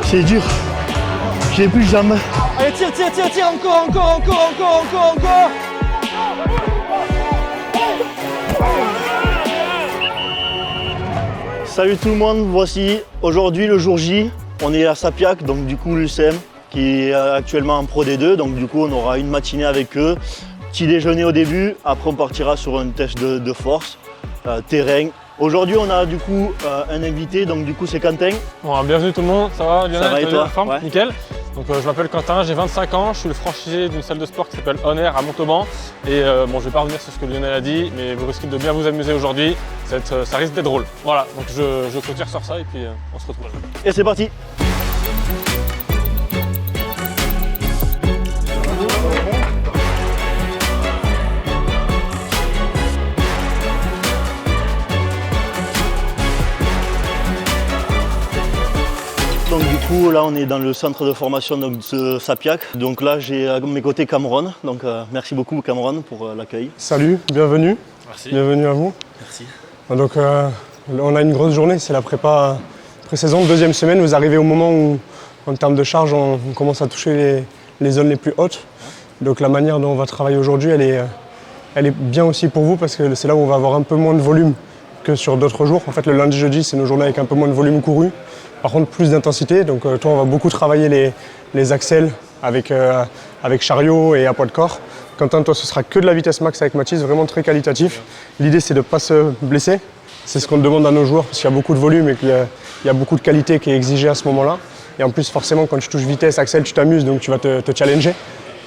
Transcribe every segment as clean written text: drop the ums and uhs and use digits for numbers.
C'est dur. J'ai plus de jambes. Allez, tire, encore. Salut tout le monde, voici aujourd'hui le jour J. On est à Sapiac, donc du coup l'UCM qui est actuellement en Pro D2. Donc du coup on aura une matinée avec eux. Petit déjeuner au début, après on partira sur un test de force, terrain. Aujourd'hui on a du coup un invité, donc du coup c'est Quentin. Bon, bienvenue tout le monde, ça va Lionel? Ça va et toi? Ouais. Nickel. Donc je m'appelle Quentin, j'ai 25 ans, je suis le franchisé d'une salle de sport qui s'appelle On Air à Montauban. Et bon, je vais pas revenir sur ce que Lionel a dit, mais vous risquez de bien vous amuser aujourd'hui. Ça risque d'être drôle. Voilà, donc je clôture sur ça et puis on se retrouve. Et c'est parti. Donc du coup là on est dans le centre de formation de Sapiac. Donc là j'ai à mes côtés Cameron. Donc merci beaucoup Cameron pour l'accueil. Salut, bienvenue. Merci. Bienvenue à vous. Merci. Donc on a une grosse journée, c'est la prépa pré-saison, deuxième semaine. Vous arrivez au moment où en termes de charge on commence à toucher les zones les plus hautes. Donc la manière dont on va travailler aujourd'hui elle est bien aussi pour vous parce que c'est là où on va avoir un peu moins de volume que sur d'autres jours. En fait le lundi, jeudi c'est nos journées avec un peu moins de volume couru. Par contre, plus d'intensité. Donc, toi, on va beaucoup travailler les axels avec chariot et à poids de corps. Quentin, toi, ce sera que de la vitesse max avec Mathis, vraiment très qualitatif. L'idée, c'est de ne pas se blesser. C'est ce qu'on demande à nos joueurs parce qu'il y a beaucoup de volume et qu'il y a beaucoup de qualité qui est exigée à ce moment-là. Et en plus, forcément, quand tu touches vitesse, axel, tu t'amuses, donc tu vas te challenger.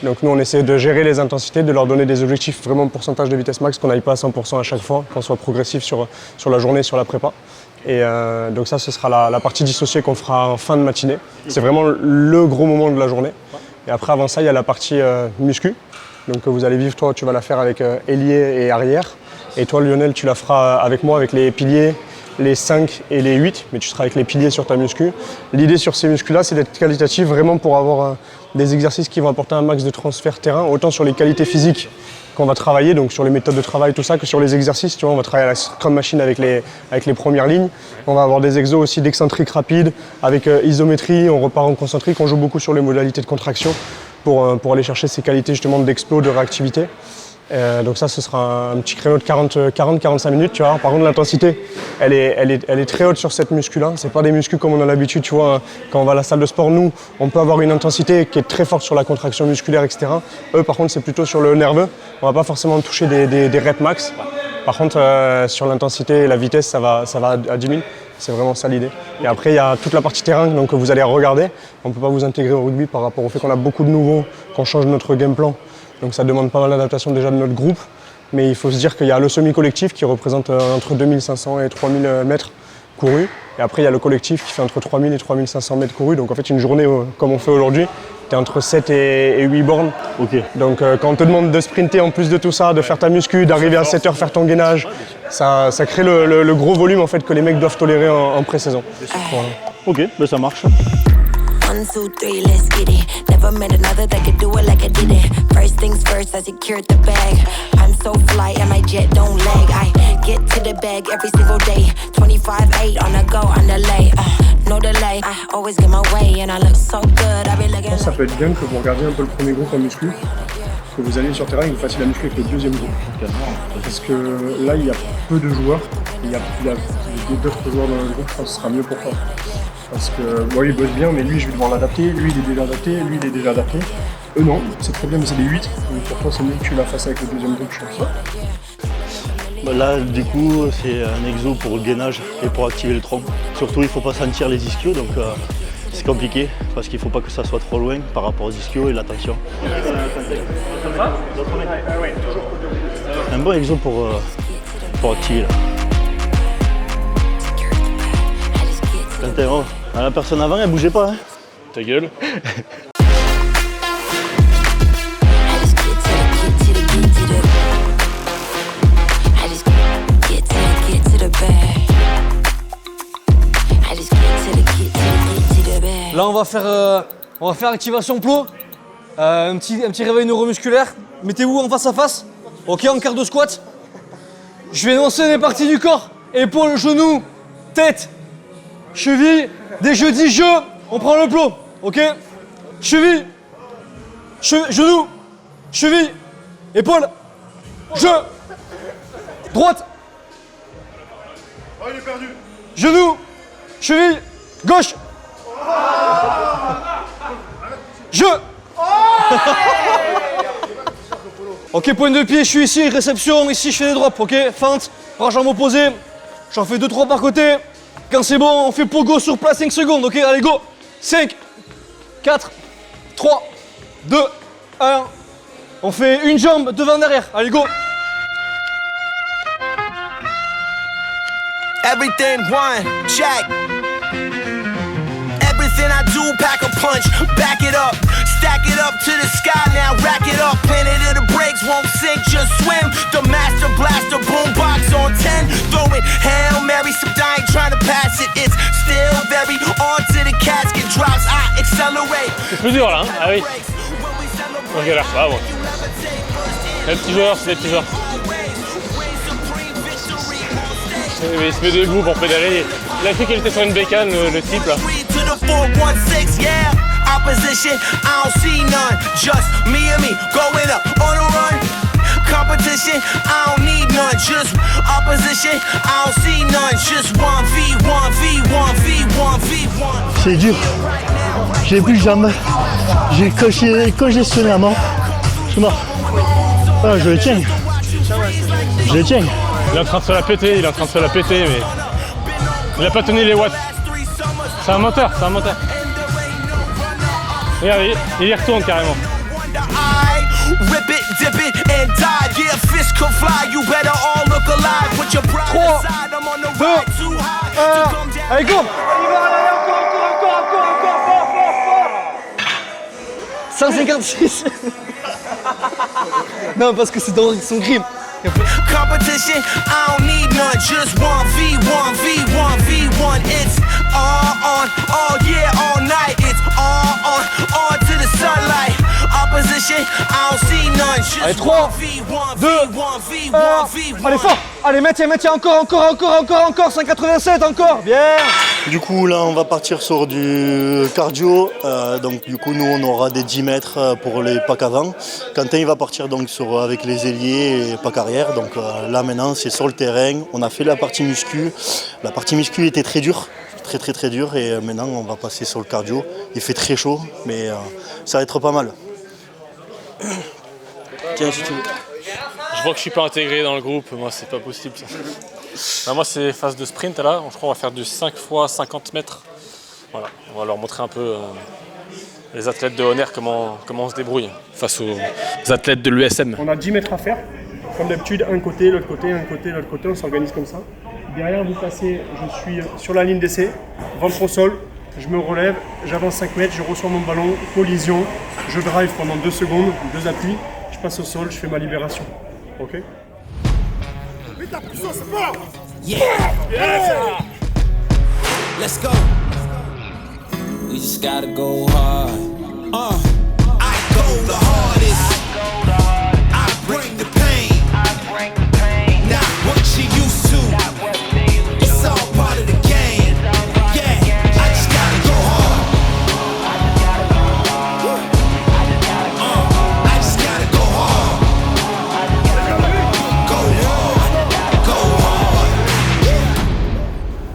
Donc, nous, on essaie de gérer les intensités, de leur donner des objectifs vraiment pourcentage de vitesse max, qu'on n'aille pas à 100% à chaque fois, qu'on soit progressif sur la journée, sur la prépa. Et donc ça, ce sera la partie dissociée qu'on fera en fin de matinée. C'est vraiment le gros moment de la journée. Et après, avant ça, il y a la partie muscu. Donc vous allez vivre, toi, tu vas la faire avec ailier et arrière. Et toi, Lionel, tu la feras avec moi, avec les piliers, les 5 et les 8. Mais tu seras avec les piliers sur ta muscu. L'idée sur ces muscles-là, c'est d'être qualitatif vraiment pour avoir des exercices qui vont apporter un max de transfert terrain, autant sur les qualités physiques qu'on va travailler, donc sur les méthodes de travail, tout ça, que sur les exercices. Tu vois, on va travailler à la scrum machine avec les premières lignes. On va avoir des exos aussi d'excentrique rapide, avec isométrie, on repart en concentrique. On joue beaucoup sur les modalités de contraction pour aller chercher ces qualités justement d'explo, de réactivité. Donc ça, ce sera un petit créneau de 40-45 minutes. Tu vois. Par contre, l'intensité, elle est très haute sur cette muscu-là. C'est pas des muscles comme on a l'habitude, tu vois. Quand on va à la salle de sport, nous, on peut avoir une intensité qui est très forte sur la contraction musculaire, etc. Eux, par contre, c'est plutôt sur le nerveux. On va pas forcément toucher des reps max. Par contre, sur l'intensité et la vitesse, ça va à 10 000. C'est vraiment ça l'idée. Et après, il y a toute la partie terrain donc, que vous allez regarder. On ne peut pas vous intégrer au rugby par rapport au fait qu'on a beaucoup de nouveaux, qu'on change notre game plan. Donc ça demande pas mal d'adaptation déjà de notre groupe. Mais il faut se dire qu'il y a le semi-collectif qui représente entre 2500 et 3000 mètres courus. Et après, il y a le collectif qui fait entre 3000 et 3500 mètres courus. Donc en fait, une journée comme on fait aujourd'hui, tu es entre 7 et 8 bornes. Ok. Donc quand on te demande de sprinter en plus de tout ça, de faire ta muscu, d'arriver à 7 heures faire ton gainage, ça crée le gros volume en fait, que les mecs doivent tolérer en pré-saison. Voilà. Ok, ben ça marche. 1, 2, 3, let's get it. Never met another that could do it like I did it. First things first, I secured the bag. I'm so fly and my jet don't lag. I get to the bag every single day. 25-8 on the go, on the lay. No delay, I always get my way and I look so good. I be looking. Ça peut être bien que vous regardiez un peu le premier groupe en muscu, que vous alliez sur terrain et que vous fassiez la muscu avec le deuxième groupe. Parce que là, il y a peu de joueurs. Il y a d'autres joueurs dans le groupe, je pense que ce sera mieux pour toi. Parce que bon, il bosse bien, mais lui, je vais devoir l'adapter. Lui, il est déjà adapté. Lui, il est déjà adapté. Eux, non, c'est très bien, mais c'est des 8. Donc pour toi, c'est mieux que tu la fasses avec le deuxième groupe, je pense. Bah là, du coup, c'est un exo pour le gainage et pour activer le tronc. Surtout, il ne faut pas sentir les ischios, donc c'est compliqué parce qu'il ne faut pas que ça soit trop loin par rapport aux ischios et la tension. Un bon exo pour activer là. Oh, la personne avant, elle bougeait pas. Hein. Ta gueule. Là, on va faire activation plot. Un petit réveil neuromusculaire. Mettez-vous en face à face. Ok, en quart de squat. Je vais énoncer les parties du corps. Épaules, genoux, tête, cheville. Dès que je dis je, On prend le plot, ok? Cheville, genou, cheville, épaule, droite. Oh, il est perdu. Genou, cheville, gauche. Ok, pointe de pied, je suis ici, réception, ici je fais des drops, ok? Feinte, bras jambes opposées, j'en fais 2-3 par côté. Quand c'est bon, on fait pogo sur place 5 secondes, ok? Allez, go! 5, 4, 3, 2, 1. On fait une jambe devant derrière, allez, go! Everything one, check. Everything I do, pack a punch, back it up, stack it up to the sky now, rack it up. Planet of the brakes won't sink, just swim. The master blaster boombox on 10, throwing Hail Mary, some I ain't trying to pass it. It's still very on to the casket drops. I accelerate. C'est plus dur là, hein? Ah oui. On galère pas, bon. Les petits joueurs, c'est les petits joueurs. Mais il se met debout pour pédaler. Il a cru qu'il était sur une bécane, le type là. Opposition, I don't see none. Just me and me going up on a run. Competition, I don't need none. Just opposition, I don't see none. Just 1v1, v1, v1, v1. C'est dur. J'ai plus jamais. J'ai congestionné à mort. Je suis mort. Ah, je le tiens. Je le tiens. Il est en train de se la péter, mais il a pas tenu les watts. C'est un moteur, Regarde, il y retourne carrément. 3, 2, 1, allez, go! Encore, 156. Non, parce que c'est dans son crime. Competition, I don't need none. Just 1v1, v1, v1. It's all on, all year, all night. It's all on to the sunlight. Opposition, I don't see none. Just Allez, 3, 2, 1. Allez, fort! Allez, maintiens, encore, 187, encore, bien! Du coup, là, on va partir sur du cardio. Donc, du coup, nous, on aura des 10 mètres pour les packs avant. Quentin, il va partir donc avec les ailiers et packs arrière. Donc là, maintenant, c'est sur le terrain. On a fait la partie muscu. La partie muscu était très dure, très dure. Et maintenant, on va passer sur le cardio. Il fait très chaud, mais ça va être pas mal. Tiens, si tu veux. Je vois que je suis pas intégré dans le groupe, moi c'est pas possible ça. Ben, moi c'est phase de sprint là, je crois qu'on va faire du 5 x 50 mètres. Voilà, on va leur montrer un peu les athlètes de Honor comment on se débrouille face aux athlètes de l'USM. On a 10 mètres à faire. Comme d'habitude, un côté, l'autre côté, on s'organise comme ça. Derrière, vous passez, je suis sur la ligne d'essai, ventre au sol, je me relève, j'avance 5 mètres, je reçois mon ballon, collision, je drive pendant 2 secondes, 2 appuis, je passe au sol, je fais ma libération. Ok? Yeah. Let's go. We just gotta go hard. I go the hardest. I bring the pain. Not what you used to. It's all part of the game. Yeah, I just gotta go hard. I just gotta go hard.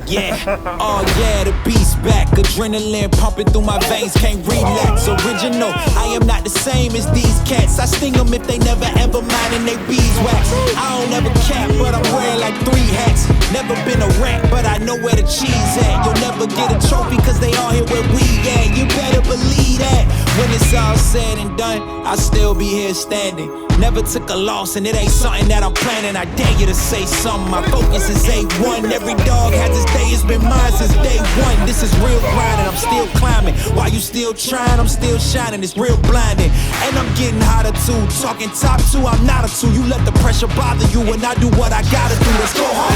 Yeah, oh yeah, the beast back. Adrenaline pumping through my veins, can't relax. Original, I am not the same as these cats. I sting them if they never ever mind and they beeswax. I don't ever cap, but I'm wearing like 3 hats. Never been a rat, but I know where the cheese at. You'll never get a trophy cause they all here where we at. You better believe that. When it's all said and done, I'll still be here standing. Never took a loss and it ain't something that I'm planning. I dare you to say something, my focus is A1. Every dog has his day, it's been mine since day one. This is real grind and I'm still climbing. While you still trying, I'm still shining, it's real blinding. And I'm getting hotter too, talking top 2, I'm not a 2. You let the pressure bother you and I do what I gotta do, let's go hard.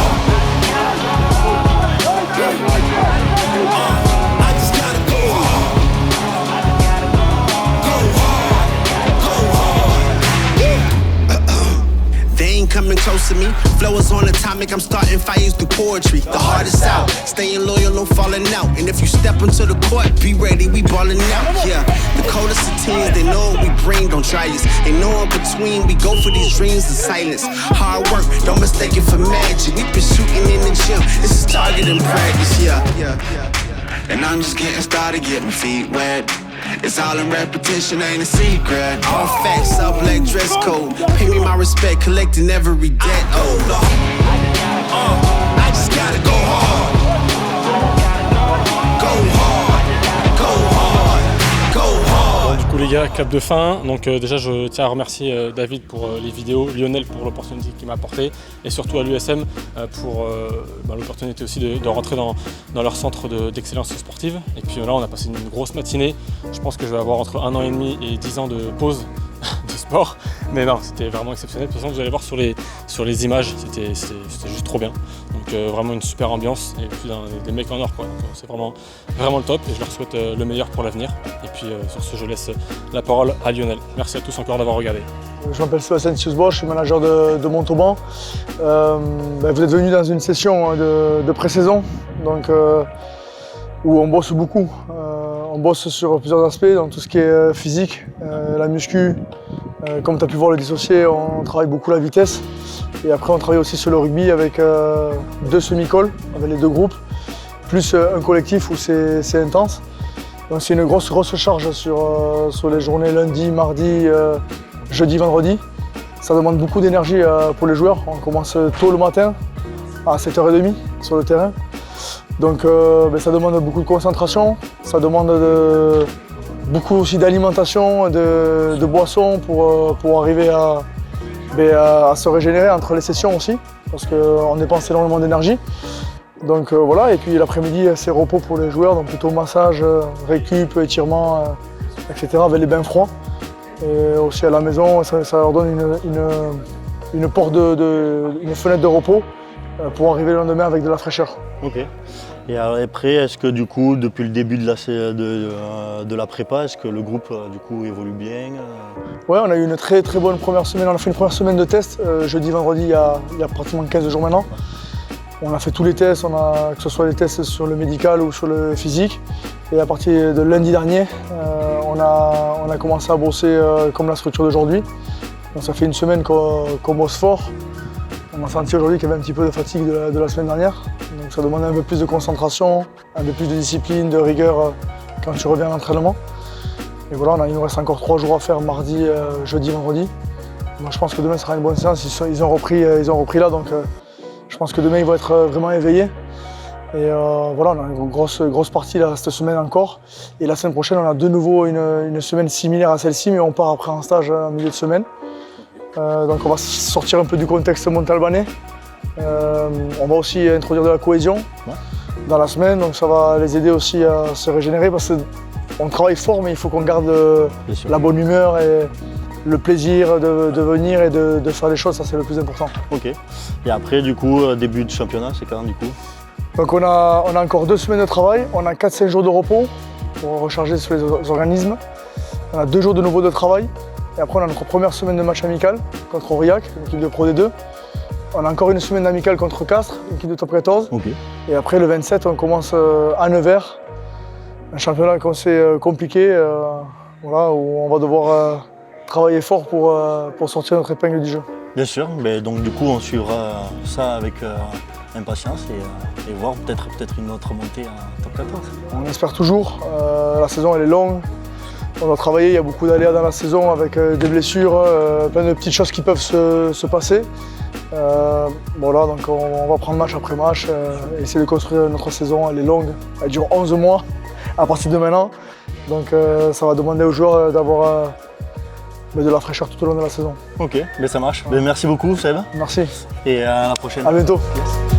I just gotta go hard. They ain't coming close close to me. Flow is on atomic, I'm starting fires through poetry. The hardest out, staying loyal, no falling out. And if you step into the court, be ready, we ballin' out. Yeah, the coldest of teens, they know what we bring, don't try us. They know in between, we go for these dreams in silence. Hard work, don't mistake it for magic. We been shooting in the gym, this is target in practice. Yeah. And I'm just getting started, get my feet wet. It's all in repetition, ain't a secret. All facts, up black dress code. Pay me my respect, collecting every debt. Oh Lord, I just gotta go hard. Go hard, go hard, go hard. Bon, du coup les gars, clap de fin. Donc déjà je tiens à remercier David pour les vidéos, Lionel pour l'opportunité qu'il m'a apporté et surtout à l'USM pour l'opportunité aussi de rentrer dans leur centre d'excellence sportive. Et puis là on a passé une grosse matinée. Je pense que je vais avoir entre 1 an et demi et 10 ans de pause de sport. Mais non, c'était vraiment exceptionnel. De toute façon vous allez voir sur les images, c'était juste trop bien. Donc vraiment une super ambiance et puis des mecs en or quoi. Donc c'est vraiment le top et je leur souhaite le meilleur pour l'avenir. Et puis sur ce je laisse la parole à Lionel. Merci à tous encore d'avoir regardé. Je m'appelle Sébastien Siusbosch, je suis manager de Montauban. Vous êtes venu dans une session de pré-saison donc, où on bosse beaucoup. On bosse sur plusieurs aspects, dans tout ce qui est physique, la muscu. Comme tu as pu voir le dissocié, on travaille beaucoup la vitesse. Et après on travaille aussi sur le rugby avec 2 semi-cols, avec les 2 groupes, plus un collectif où c'est intense. Donc c'est une grosse charge sur les journées lundi, mardi, jeudi, vendredi. Ça demande beaucoup d'énergie pour les joueurs. On commence tôt le matin, à 7h30 sur le terrain. Donc ça demande beaucoup de concentration, ça demande beaucoup aussi d'alimentation, de boissons pour arriver à se régénérer entre les sessions aussi, parce qu'on dépense énormément d'énergie. Donc voilà, et puis l'après-midi c'est repos pour les joueurs, donc plutôt massage, récup, étirement, etc. avec les bains froids. Et aussi à la maison, ça leur donne une fenêtre de repos pour arriver le lendemain avec de la fraîcheur. Ok. Et après, est-ce que du coup, depuis le début de la prépa, est-ce que le groupe du coup évolue bien? Ouais, on a eu une très bonne première semaine. On a fait une première semaine de tests, jeudi, vendredi, il y a pratiquement 15 jours maintenant. On a fait tous les tests, que ce soit les tests sur le médical ou sur le physique. Et à partir de lundi dernier, on a commencé à bosser comme la structure d'aujourd'hui. Donc ça fait une semaine qu'on bosse fort. On a senti aujourd'hui qu'il y avait un petit peu de fatigue de la semaine dernière. Donc ça demande un peu plus de concentration, un peu plus de discipline, de rigueur quand tu reviens à l'entraînement. Et voilà, il nous reste encore 3 jours à faire, mardi, jeudi, vendredi. Moi, je pense que demain sera une bonne séance. Ils ont repris là, donc je pense que demain ils vont être vraiment éveillés. Et voilà, on a une grosse partie là, cette semaine encore. Et la semaine prochaine, on a de nouveau une semaine similaire à celle-ci, mais on part après en stage en milieu de semaine. Donc on va sortir un peu du contexte montalbanais. On va aussi introduire de la cohésion dans la semaine, donc ça va les aider aussi à se régénérer parce qu'on travaille fort, mais il faut qu'on garde la bonne humeur et le plaisir de venir et de faire les choses, ça c'est le plus important. Ok. Et après, du coup, début de championnat, c'est quand du coup? Donc on a encore 2 semaines de travail, on a 4-5 jours de repos pour recharger sur les organismes. On a 2 jours de nouveau de travail. Et après on a notre première semaine de match amical contre Aurillac, une équipe de Pro D2. On a encore une semaine d'amical contre Castres, une équipe de Top 14. Okay. Et après le 27, on commence à Nevers, un championnat qu'on sait compliqué, voilà, où on va devoir travailler fort pour sortir notre épingle du jeu. Bien sûr, mais donc du coup on suivra ça avec impatience et voir peut-être une autre montée en Top 14. On espère toujours, la saison elle est longue. On doit travailler, il y a beaucoup d'aléas dans la saison avec des blessures, plein de petites choses qui peuvent se passer. Voilà, donc on va prendre match après match, essayer de construire notre saison, elle est longue, elle dure 11 mois à partir de maintenant. Donc ça va demander aux joueurs d'avoir de la fraîcheur tout au long de la saison. Ok, mais ça marche. Merci beaucoup Seb. Merci. Et à la prochaine. À bientôt. Yes.